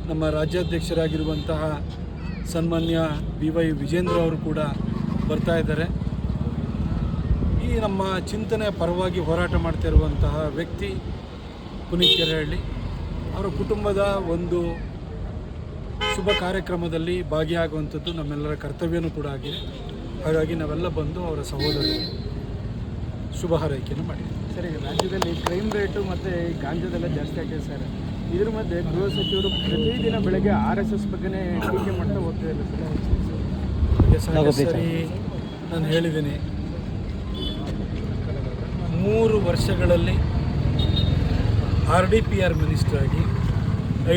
ನಮ್ಮ ರಾಜ್ಯಾಧ್ಯಕ್ಷರಾಗಿರುವಂತಹ ಸನ್ಮಾನ್ಯ BY ವಿಜೇಂದ್ರ ಅವರು ಕೂಡ ಬರ್ತಾ ಇದ್ದಾರೆ. ಈ ನಮ್ಮ ಚಿಂತನೆ ಪರವಾಗಿ ಹೋರಾಟ ಮಾಡ್ತಾ ಇರುವಂತಹ ವ್ಯಕ್ತಿ ಪುನೀತ್ ಕೆರೆಹಳ್ಳಿ ಅವರ ಕುಟುಂಬದ ಒಂದು ಶುಭ ಕಾರ್ಯಕ್ರಮದಲ್ಲಿ ಭಾಗಿಯಾಗುವಂಥದ್ದು ನಮ್ಮೆಲ್ಲರ ಕರ್ತವ್ಯನೂ ಕೂಡ ಆಗಿದೆ. ಹಾಗಾಗಿ ನಾವೆಲ್ಲ ಬಂದು ಅವರ ಸಹೋದರಿಗೆ ಶುಭ ಹಾರೈಕೆಯನ್ನು ಮಾಡಿದ್ದೀವಿ. ಸರ್, ಈಗ ರಾಜ್ಯದಲ್ಲಿ ಕ್ರೈಮ್ ರೇಟು ಮತ್ತು ಗಾಂಜಾದೆಲ್ಲ ಜಾಸ್ತಿ ಆಗಿದೆ ಸರ್. ಇದ್ರ ಮಧ್ಯೆ ಗೃಹ ಸಚಿವರು ಪ್ರತಿದಿನ ಬೆಳಗ್ಗೆ RSS ಬಗ್ಗೆನೇ ಟೀಕೆ ಮಾಡ್ತಾ ಹೋಗ್ತಿದ್ದಾರೆ ಸರಿ. ನಾನು ಹೇಳಿದ್ದೀನಿ, 3 ವರ್ಷಗಳಲ್ಲಿ RDPR ಮಿನಿಸ್ಟರ್ ಆಗಿ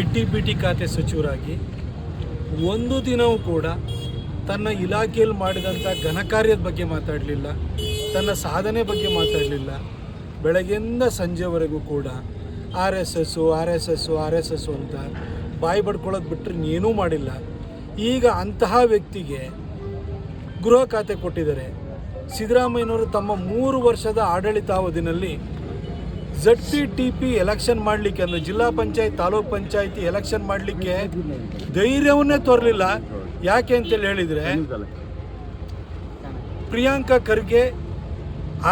IT-BT ಖಾತೆ ಸಚಿವರಾಗಿ ಒಂದು ದಿನವೂ ಕೂಡ ತನ್ನ ಇಲಾಖೆಯಲ್ಲಿ ಮಾಡಿದಂಥ ಘನಕಾರ್ಯದ ಬಗ್ಗೆ ಮಾತಾಡಲಿಲ್ಲ, ತನ್ನ ಸಾಧನೆ ಬಗ್ಗೆ ಮಾತಾಡಲಿಲ್ಲ. ಬೆಳಗ್ಗೆಯಿಂದ ಸಂಜೆವರೆಗೂ ಕೂಡ RSS ಅಂತ ಬಾಯಿ ಬಡ್ಕೊಳ್ಳೋದು ಬಿಟ್ಟರೆ ಏನೂ ಮಾಡಿಲ್ಲ. ಈಗ ಅಂತಹ ವ್ಯಕ್ತಿಗೆ ಗೃಹ ಖಾತೆ ಕೊಟ್ಟಿದ್ದಾರೆ. ಸಿದ್ದರಾಮಯ್ಯನವರು ತಮ್ಮ 3 ವರ್ಷದ ಆಡಳಿತಾವಧಿನಲ್ಲಿ ZPTP ಎಲೆಕ್ಷನ್ ಮಾಡಲಿಕ್ಕೆ, ಅಂದರೆ ಜಿಲ್ಲಾ ಪಂಚಾಯತ್ ತಾಲೂಕ್ ಪಂಚಾಯತಿ ಎಲೆಕ್ಷನ್ ಮಾಡಲಿಕ್ಕೆ ಧೈರ್ಯವನ್ನೇ ತೋರಲಿಲ್ಲ. ಯಾಕೆ ಅಂತೇಳಿ ಹೇಳಿದರೆ, ಪ್ರಿಯಾಂಕಾ ಖರ್ಗೆ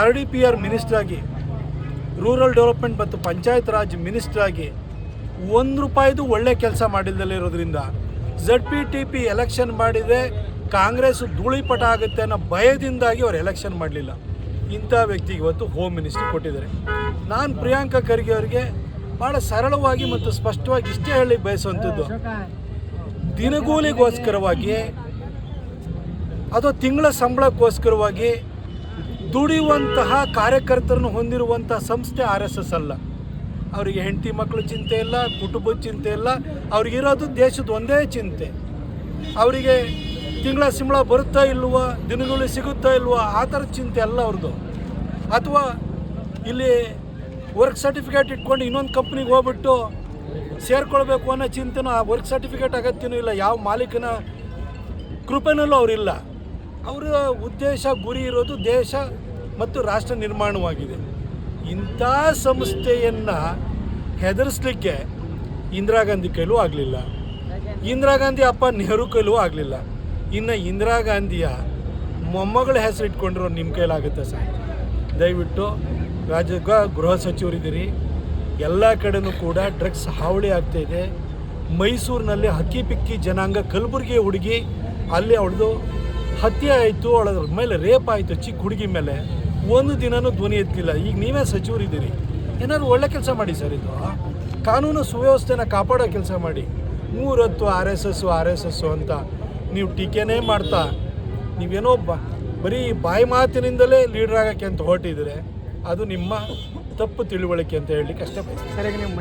RDPR ಮಿನಿಸ್ಟರ್ ಆಗಿ, ರೂರಲ್ ಡೆವಲಪ್ಮೆಂಟ್ ಮತ್ತು ಪಂಚಾಯತ್ ರಾಜ್ ಮಿನಿಸ್ಟರ್ ಆಗಿ ₹1 ಒಳ್ಳೆ ಕೆಲಸ ಮಾಡಿಲ್ಲದಲ್ಲೇ ಇರೋದ್ರಿಂದ ZPTP ಎಲೆಕ್ಷನ್ ಮಾಡಿದರೆ ಕಾಂಗ್ರೆಸ್ ಧೂಳಿಪಟ ಆಗುತ್ತೆ ಅನ್ನೋ ಭಯದಿಂದಾಗಿ ಅವರು ಎಲೆಕ್ಷನ್ ಮಾಡಲಿಲ್ಲ. ಇಂಥ ವ್ಯಕ್ತಿಗೆ ಇವತ್ತು ಹೋಮ್ ಮಿನಿಸ್ಟ್ರಿ ಕೊಟ್ಟಿದ್ದಾರೆ. ನಾನು ಪ್ರಿಯಾಂಕಾ ಖರ್ಗೆ ಅವರಿಗೆ ಭಾಳ ಸರಳವಾಗಿ ಮತ್ತು ಸ್ಪಷ್ಟವಾಗಿ ಇಷ್ಟೇ ಹೇಳಿ ಬಯಸುವಂಥದ್ದು, ದಿನಗೂಲಿಗೋಸ್ಕರವಾಗಿ ಅಥವಾ ತಿಂಗಳ ಸಂಬಳಕ್ಕೋಸ್ಕರವಾಗಿ ದುಡಿಯುವಂತಹ ಕಾರ್ಯಕರ್ತರನ್ನು ಹೊಂದಿರುವಂಥ ಸಂಸ್ಥೆ RSS ಅಲ್ಲ. ಅವರಿಗೆ ಹೆಂಡತಿ ಮಕ್ಕಳು ಚಿಂತೆ ಇಲ್ಲ, ಕುಟುಂಬದ ಚಿಂತೆ ಇಲ್ಲ. ಅವ್ರಿಗಿರೋದು ದೇಶದ ಒಂದೇ ಚಿಂತೆ. ಅವರಿಗೆ ತಿಂಗಳ ಸಂಬಳ ಬರುತ್ತಾ ಇಲ್ವೋ, ದಿನಗೂಲಿ ಸಿಗುತ್ತಾ ಇಲ್ವೋ, ಆ ಥರದ ಚಿಂತೆ ಅಲ್ಲ ಅವ್ರದ್ದು. ಅಥವಾ ಇಲ್ಲಿ ವರ್ಕ್ ಸರ್ಟಿಫಿಕೇಟ್ ಇಟ್ಕೊಂಡು ಇನ್ನೊಂದು ಕಂಪ್ನಿಗೆ ಹೋಗ್ಬಿಟ್ಟು ಸೇರ್ಕೊಳ್ಬೇಕು ಅನ್ನೋ ಚಿಂತೆನೂ, ಆ ವರ್ಕ್ ಸರ್ಟಿಫಿಕೇಟ್ ಅಗತ್ಯನೂ ಇಲ್ಲ. ಯಾವ ಮಾಲೀಕನ ಕೃಪೆನಲ್ಲೂ ಅವರಿಲ್ಲ. ಅವರ ಉದ್ದೇಶ, ಗುರಿ ಇರೋದು ದೇಶ ಮತ್ತು ರಾಷ್ಟ್ರ ನಿರ್ಮಾಣವಾಗಿದೆ. ಇಂಥ ಸಂಸ್ಥೆಯನ್ನು ಹೆದರಿಸಲಿಕ್ಕೆ ಇಂದಿರಾ ಗಾಂಧಿ ಕೈಲೂ ಆಗಲಿಲ್ಲ, ಇಂದಿರಾ ಗಾಂಧಿ ಅಪ್ಪ ನೆಹರು ಕೈಲೂ ಆಗಲಿಲ್ಲ. ಇನ್ನು ಇಂದಿರಾ ಗಾಂಧಿಯ ಮೊಮ್ಮಗಳ ಹೆಸರು ಇಟ್ಕೊಂಡಿರೋ ನಿಮ್ಮ ಕೈಲಾಗುತ್ತೆ ಸರ್. ದಯವಿಟ್ಟು ರಾಜ್ಯದ ಗೃಹ ಸಚಿವರಿದ್ದೀರಿ, ಎಲ್ಲ ಕಡೆಯೂ ಕೂಡ ಡ್ರಗ್ಸ್ ಹಾವಳಿ ಆಗ್ತಾಯಿದೆ. ಮೈಸೂರಿನಲ್ಲಿ ಹಕ್ಕಿ ಪಿಕ್ಕಿ ಜನಾಂಗ, ಕಲಬುರಗಿ ಹುಡುಗಿ, ಅಲ್ಲಿ ಅವಳದು ಹತ್ಯೆ ಆಯಿತು, ಅವಳ ಮೇಲೆ ರೇಪ್ ಆಯಿತು, ಚಿಕ್ಕ ಹುಡುಗಿ ಮೇಲೆ. ಒಂದು ದಿನವೂ ಧ್ವನಿ ಎತ್ತಿಲ್ಲ. ಈಗ ನೀವೇ ಸಚಿವರಿದ್ದೀರಿ, ಏನಾದ್ರು ಒಳ್ಳೆ ಕೆಲಸ ಮಾಡಿ ಸರ್. ಇದು ಕಾನೂನು ಸುವ್ಯವಸ್ಥೆನ ಕಾಪಾಡೋ ಕೆಲಸ ಮಾಡಿ. 3 ಹೊತ್ತು RSS ಅಂತ ನೀವು ಟೀಕೆನೇ ಮಾಡ್ತಾ ನೀವೇನೋ ಬರೀ ಬಾಯಿ ಮಾತಿನಿಂದಲೇ ಲೀಡರ್ ಆಗೋಕ್ಕೆ ಅಂತ ಹೊರಟಿದ್ರೆ ಅದು ನಿಮ್ಮ ತಪ್ಪು ತಿಳುವಳಿಕೆ ಅಂತ ಹೇಳಲಿಕ್ಕೆ ಅಷ್ಟೇ. ಸರಿಯಾಗಿ ನೀವು